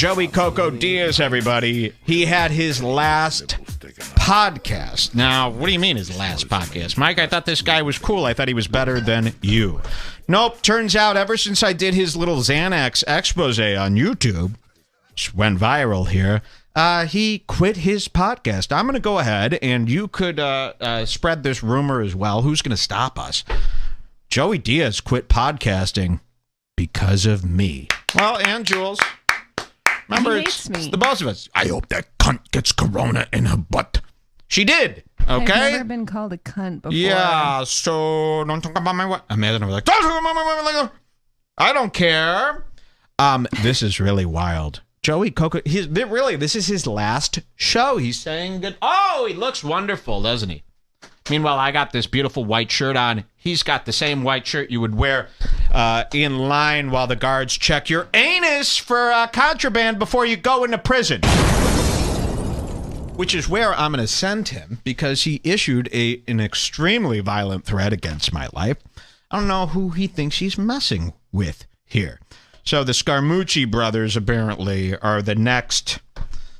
Joey Diaz, everybody. He had his last podcast. Now, what do you mean his last podcast? Mike, I thought this guy was cool. I thought he was better than you. Nope, turns out ever since I did his little Xanax expose on YouTube, which went viral here, he quit his podcast. I'm going to go ahead, and you could spread this rumor as well. Who's going to stop us? Joey Diaz quit podcasting because of me. Well, and Jules. Remember, it's the both of us. I hope that cunt gets corona in her butt. She did, okay? I've never been called a cunt before. Yeah, so don't talk about my wife. Imagine I was like, don't talk about my wife. I don't care. This is really wild. Joey Coco, this is his last show. He's saying that, he looks wonderful, doesn't he? Meanwhile, I got this beautiful white shirt on. He's got the same white shirt you would wear in line while the guards check your anus for contraband before you go into prison. Which is where I'm going to send him because he issued an extremely violent threat against my life. I don't know who he thinks he's messing with here. So the Scaramucci brothers apparently are the next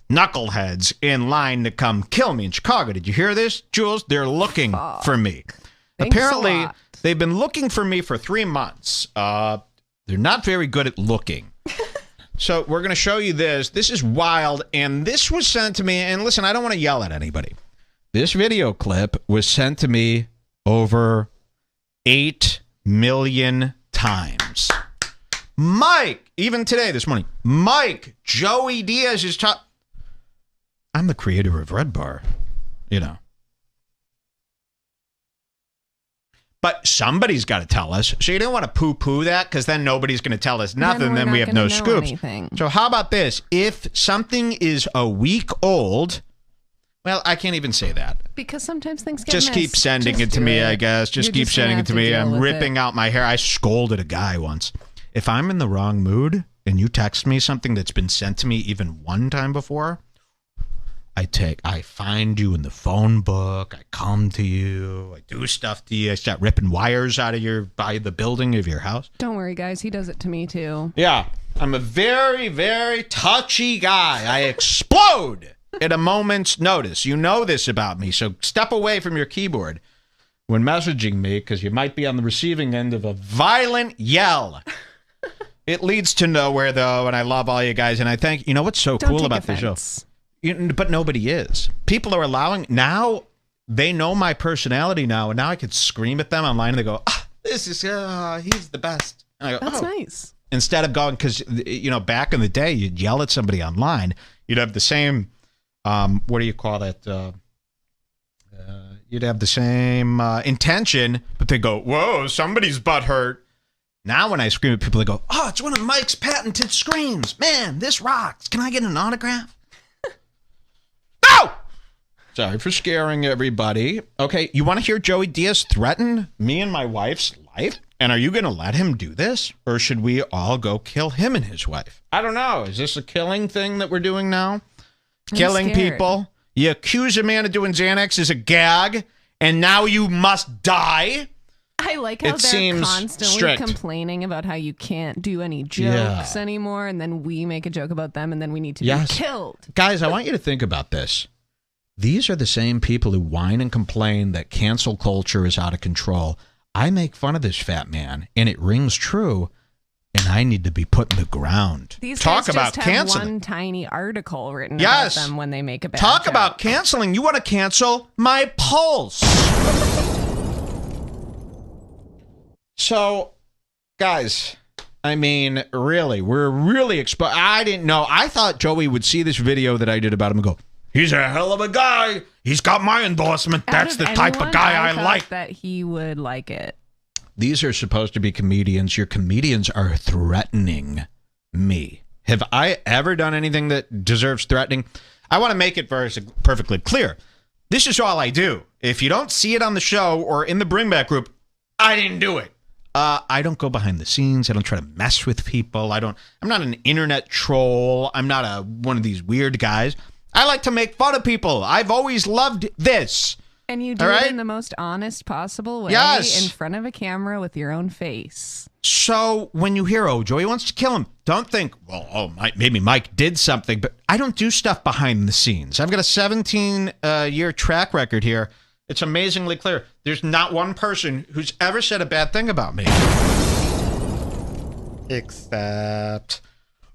knuckleheads in line to come kill me in Chicago. Did you hear this, Jules? They're looking for me. Thanks Apparently, they've been looking for me for 3 months. They're not very good at looking. So we're going to show you this. This is wild, and this was sent to me. And listen, I don't want to yell at anybody. This video clip was sent to me over 8 million times. Mike, even today, this morning, Mike, Joey Diaz is top. I'm the creator of Redbar, you know. But somebody's got to tell us. So you don't want to poo-poo that because then nobody's going to tell us nothing. Then we have no scoops. Anything. So how about this? If something is a week old, well, I can't even say that. Because sometimes things get Just keep sending it to me, I guess. Just keep sending it to me. I'm ripping out my hair. I scolded a guy once. If I'm in the wrong mood and you text me something that's been sent to me even one time before, I find you in the phone book. I come to you. I do stuff to you. I start ripping wires out of by the building of your house. Don't worry, guys. He does it to me, too. Yeah. I'm a very, very touchy guy. I explode at a moment's notice. You know this about me, so step away from your keyboard when messaging me because you might be on the receiving end of a violent yell. It leads to nowhere, though, and I love all you guys, and I think, you know what's so cool about the show? But nobody is. People are allowing, now they know my personality now, and now I could scream at them online, and they go, this is, he's the best. And I go, that's nice. Instead of going, because, you know, back in the day, you'd yell at somebody online, you'd have the same, what do you call that? You'd have the same intention, but they go, whoa, somebody's butt hurt. Now when I scream at people, they go, it's one of Mike's patented screams. Man, this rocks. Can I get an autograph? No! Sorry for scaring everybody. Okay, you want to hear Joey Diaz threaten me and my wife's life? And are you going to let him do this? Or should we all go kill him and his wife? I don't know. Is this a killing thing that we're doing now? Killing people? You accuse a man of doing Xanax as a gag, and now you must die? I like how they're constantly complaining about how you can't do any jokes anymore, and then we make a joke about them, and then we need to be killed. Guys, I want you to think about this. These are the same people who whine and complain that cancel culture is out of control. I make fun of this fat man, and it rings true, and I need to be put in the ground. These guys just have one tiny article written about them when they make a bad joke. About canceling. You want to cancel my pulse. So, guys, I mean, really, we're really exposed. I didn't know. I thought Joey would see this video that I did about him and go, he's a hell of a guy. He's got my endorsement. That's the type of guy I like. That he would like it. These are supposed to be comedians. Your comedians are threatening me. Have I ever done anything that deserves threatening? I want to make it perfectly clear. This is all I do. If you don't see it on the show or in the Bring Back group, I didn't do it. I don't go behind the scenes. I don't try to mess with people. I'm not an internet troll. I'm not one of these weird guys. I like to make fun of people. I've always loved this. And you do it in the most honest possible way, in front of a camera with your own face. So when you hear, oh, Joey wants to kill him, don't think, well, maybe Mike did something, but I don't do stuff behind the scenes. I've got a 17-year track record here. It's amazingly clear. There's not one person who's ever said a bad thing about me. Except...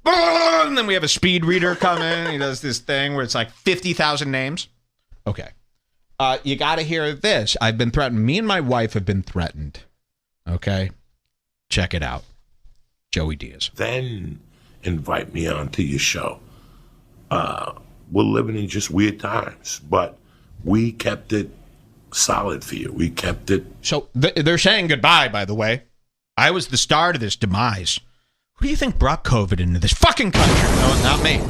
And then we have a speed reader come in. He does this thing where it's like 50,000 names. Okay. You got to hear this. I've been threatened. Me and my wife have been threatened. Okay? Check it out. Joey Diaz. Then invite me onto your show. We're living in just weird times, but we kept it solid for you. We kept it. So they're saying goodbye, by the way. I was the start of this demise. Who do you think brought COVID into this fucking country? No, not me.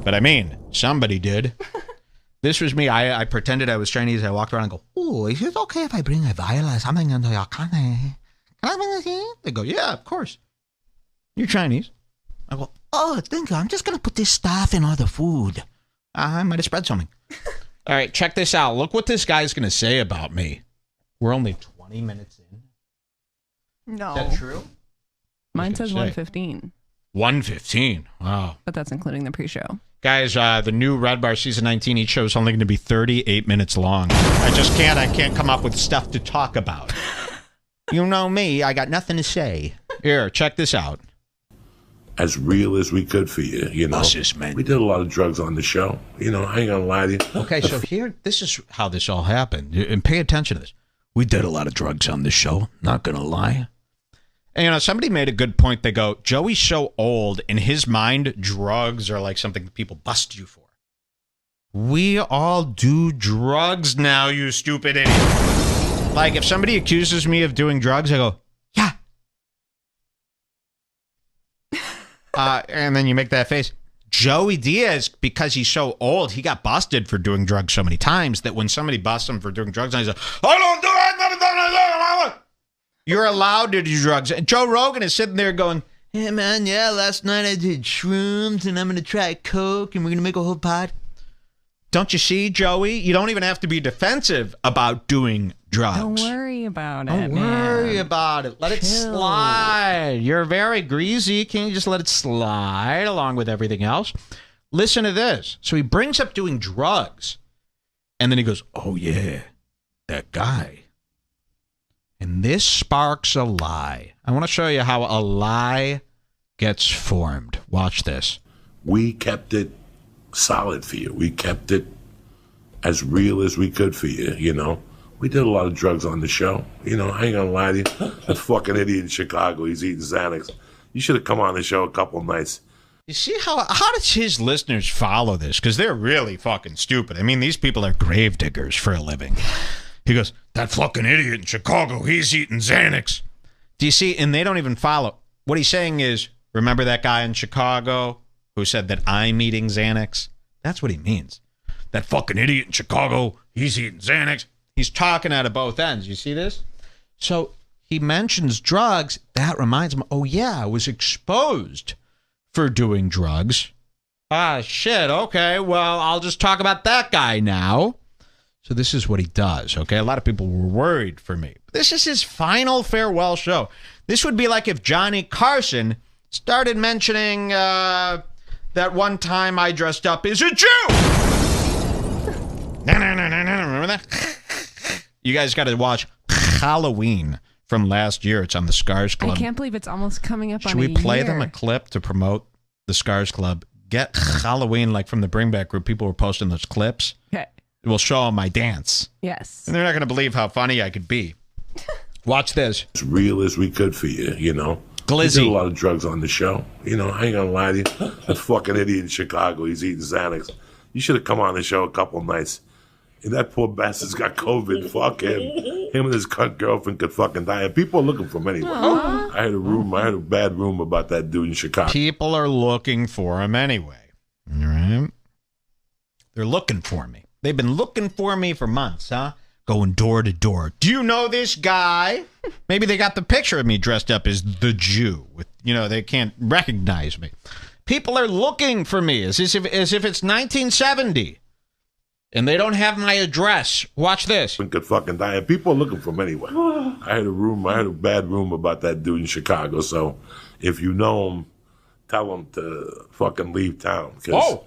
But I mean, somebody did. This was me. I pretended I was Chinese. I walked around and go, oh, is it okay if I bring a vial or something into your country? Can I bring this in? They go, yeah, of course. You're Chinese. I go, oh, thank you. I'm just going to put this stuff in all the food. I might have spread something. All right, check this out. Look what this guy's going to say about me. We're only 20 minutes in. No. Is that true? Mine says 1:15. 1:15. Wow. But that's including the pre-show. Guys, the new Redbar season 19, each show is only going to be 38 minutes long. I can't come up with stuff to talk about. You know me, I got nothing to say. Here, check this out. As real as we could for you, you know. We did a lot of drugs on the show. You know, I ain't gonna lie to you. Okay, so this is how this all happened. And pay attention to this. We did a lot of drugs on this show, not gonna lie. And, you know, somebody made a good point. They go, Joey's so old, in his mind, drugs are like something that people bust you for. We all do drugs now, you stupid idiot. Like, if somebody accuses me of doing drugs, I go, yeah. And then you make that face. Joey Diaz, because he's so old, he got busted for doing drugs so many times that when somebody busts him for doing drugs, he's like, I don't do it. You're allowed to do drugs. And Joe Rogan is sitting there going, hey, man, yeah, last night I did shrooms, and I'm going to try coke, and we're going to make a whole pot. Don't you see, Joey? You don't even have to be defensive about doing drugs. Don't worry about it, Don't worry about it. Let it slide. You're very greasy. Can you just let it slide along with everything else? Listen to this. So he brings up doing drugs, and then he goes, oh, yeah, that guy. And this sparks a lie. I want to show you how a lie gets formed. Watch this. We kept it solid for you. We kept it as real as we could for you, you know. We did a lot of drugs on the show. You know, I ain't gonna lie to you. That fucking idiot in Chicago, he's eating Xanax. You should have come on the show a couple nights. You see how does his listeners follow this? Because they're really fucking stupid. I mean, these people are grave diggers for a living. He goes, that fucking idiot in Chicago, he's eating Xanax. Do you see? And they don't even follow. What he's saying is, remember that guy in Chicago who said that I'm eating Xanax? That's what he means. That fucking idiot in Chicago, he's eating Xanax. He's talking out of both ends. You see this? So he mentions drugs. That reminds him, oh, yeah, I was exposed for doing drugs. Ah, shit. Okay, well, I'll just talk about that guy now. So this is what he does, okay? A lot of people were worried for me. This is his final farewell show. This would be like if Johnny Carson started mentioning that one time I dressed up as a Jew. Remember that? You guys got to watch Halloween from last year. It's on the Scars Club. I can't believe it's almost coming up on a year. Should we play them a year. clip to promote the Scars Club? Get Halloween, like from the Bring Back group. People were posting those clips. Okay. We'll show them my dance. Yes. And they're not going to believe how funny I could be. Watch this. As real as we could for you, you know. Glizzy. We did a lot of drugs on the show. You know, I ain't gonna lie to you. That fucking idiot in Chicago, he's eating Xanax. You should have come on the show a couple nights. And that poor bastard's got COVID. Fuck him. Him and his cunt girlfriend could fucking die. And people are looking for him anyway. Aww. I had a bad rumor about that dude in Chicago. People are looking for him anyway. All right? They're looking for me. They've been looking for me for months, huh? Going door to door. Do you know this guy? Maybe they got the picture of me dressed up as the Jew. With, you know, they can't recognize me. People are looking for me as if it's 1970. And they don't have my address. Watch this. Could fucking die. And people are looking for him anyway. I had a bad rumor about that dude in Chicago. So if you know him, tell him to fucking leave town. Because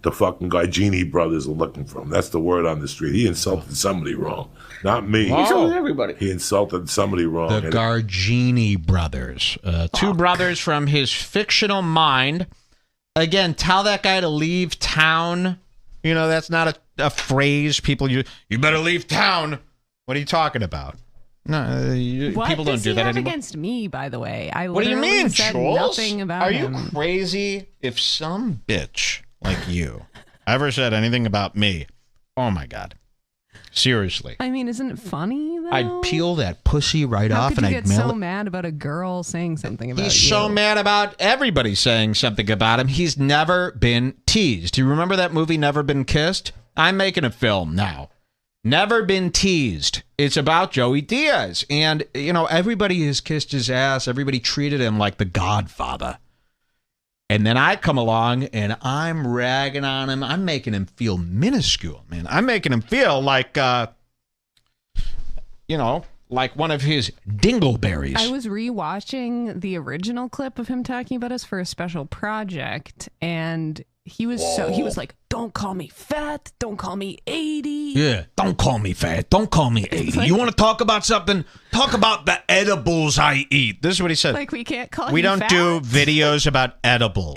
the fucking Gargini brothers are looking for him. That's the word on the street. He insulted somebody wrong. Not me. He insulted everybody. He insulted somebody wrong. The Gargini brothers. Two brothers from his fictional mind. Again, tell that guy to leave town. You know, that's not a phrase people use. You better leave town. What are you talking about? No, people don't do that anymore. What does he have against me, by the way? What do you mean, said Jules? Nothing about are him. You crazy? If some bitch like you ever said anything about me, oh my God. Seriously. I mean, isn't it funny, though? I'd peel that pussy right off and I'd mail it. How could you get so mad about a girl saying something about you? He's so mad about everybody saying something about him. He's never been teased. Do you remember that movie, Never Been Kissed? I'm making a film now. Never Been Teased. It's about Joey Diaz. And, you know, everybody has kissed his ass. Everybody treated him like the Godfather. And then I come along and I'm ragging on him. I'm making him feel minuscule, man. I'm making him feel like, you know, like one of his dingleberries. I was rewatching the original clip of him talking about us for a special project, and he was like, don't call me fat, don't call me 80. Yeah, don't call me fat, don't call me 80. Like, you want to talk about something? Talk about the edibles I eat. This is what he said. Like, we can't call We you don't fat? do videos about edibles.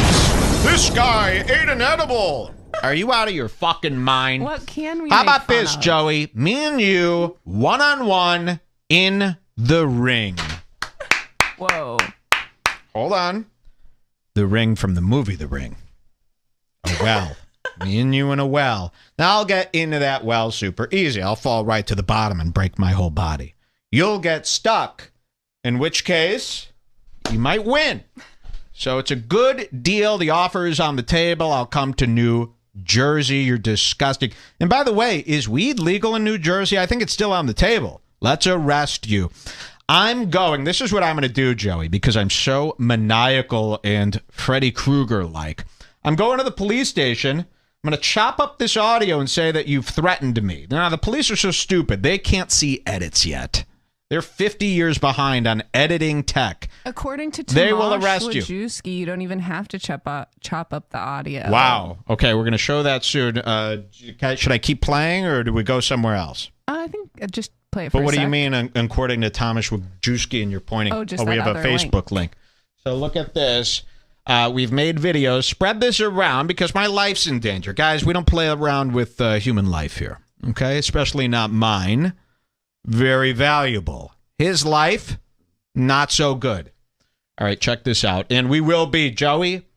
This guy ate an edible. Are you out of your fucking mind? What can we How make about fun this, of? Joey? Me and you, one-on-one in the ring. Whoa. Hold on. The ring from the movie The Ring. A well. Me and you in a well. Now I'll get into that well super easy. I'll fall right to the bottom and break my whole body. You'll get stuck, in which case you might win. So it's a good deal. The offer is on the table. I'll come to New Jersey. You're disgusting. And by the way, is weed legal in New Jersey? I think it's still on the table. Let's arrest you. I'm going. This is what I'm going to do, Joey, because I'm so maniacal and Freddy Krueger-like. I'm going to the police station. I'm going to chop up this audio and say that you've threatened me. Now, the police are so stupid. They can't see edits yet. They're 50 years behind on editing tech. According to they will arrest Wojcicki, you don't even have to chop up the audio. Wow. Okay, we're going to show that soon. Should I keep playing, or do we go somewhere else? I think just play it for But what a do you sec. mean, according to Thomas Wojcicki, and you're pointing? Oh, just we that have a other Facebook link. So look at this. We've made videos. Spread this around because my life's in danger. Guys, we don't play around with human life here, okay? Especially not mine. Very valuable. His life, not so good. All right, check this out. And we will be, Joey.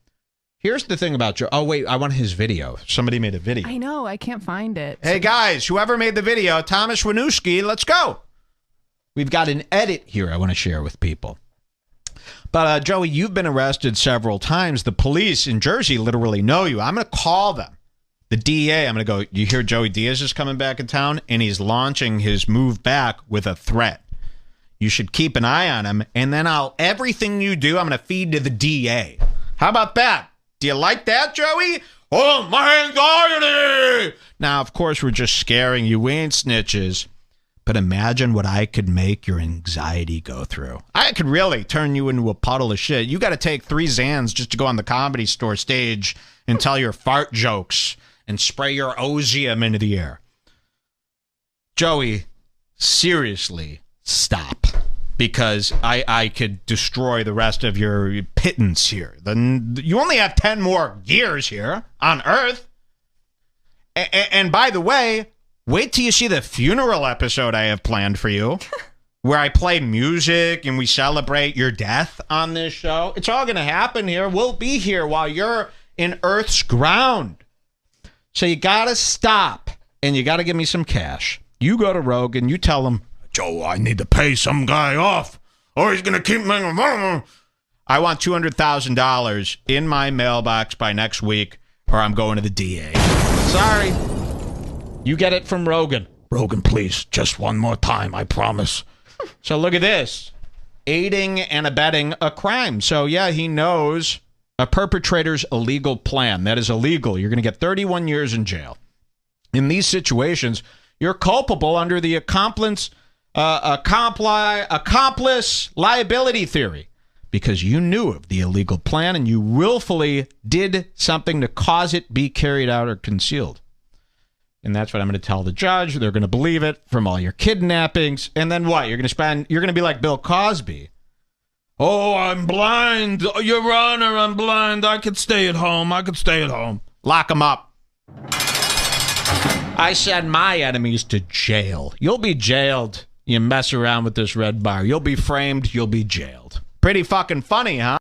Here's the thing about Joe. Oh, wait, I want his video. Somebody made a video. I know, I can't find it. Hey, guys, whoever made the video, Thomas Winuski, let's go. We've got an edit here I want to share with people. But, Joey, you've been arrested several times. The police in Jersey literally know you. I'm going to call them. The DA, I'm going to go, you hear Joey Diaz is coming back in town, and he's launching his move back with a threat. You should keep an eye on him, and then everything you do, I'm going to feed to the DA. How about that? Do you like that, Joey? Oh, my anxiety! Now, of course, we're just scaring you. We ain't snitches. But imagine what I could make your anxiety go through. I could really turn you into a puddle of shit. You got to take 3 Xans just to go on the Comedy Store stage and tell your fart jokes and spray your Ozium into the air. Joey, seriously, stop. Because I could destroy the rest of your pittance here. You only have 10 more years here on Earth. And by the way, wait till you see the funeral episode I have planned for you, where I play music and we celebrate your death on this show. It's all going to happen here. We'll be here while you're in Earth's ground. So you got to stop, and you got to give me some cash. You go to Rogan, you tell him, Joe, I need to pay some guy off, or he's going to keep me. I want $200,000 in my mailbox by next week, or I'm going to the DA. Sorry. You get it from Rogan. Rogan, please, just one more time, I promise. So look at this. Aiding and abetting a crime. So, yeah, he knows a perpetrator's illegal plan. That is illegal. You're going to get 31 years in jail. In these situations, you're culpable under the accomplice liability theory because you knew of the illegal plan and you willfully did something to cause it be carried out or concealed. And that's what I'm going to tell the judge. They're going to believe it from all your kidnappings. And then what? You're going to be like Bill Cosby. Oh, I'm blind. Your Honor, I'm blind. I could stay at home. Lock him up. I send my enemies to jail. You'll be jailed. You mess around with this Redbar. You'll be framed. You'll be jailed. Pretty fucking funny, huh?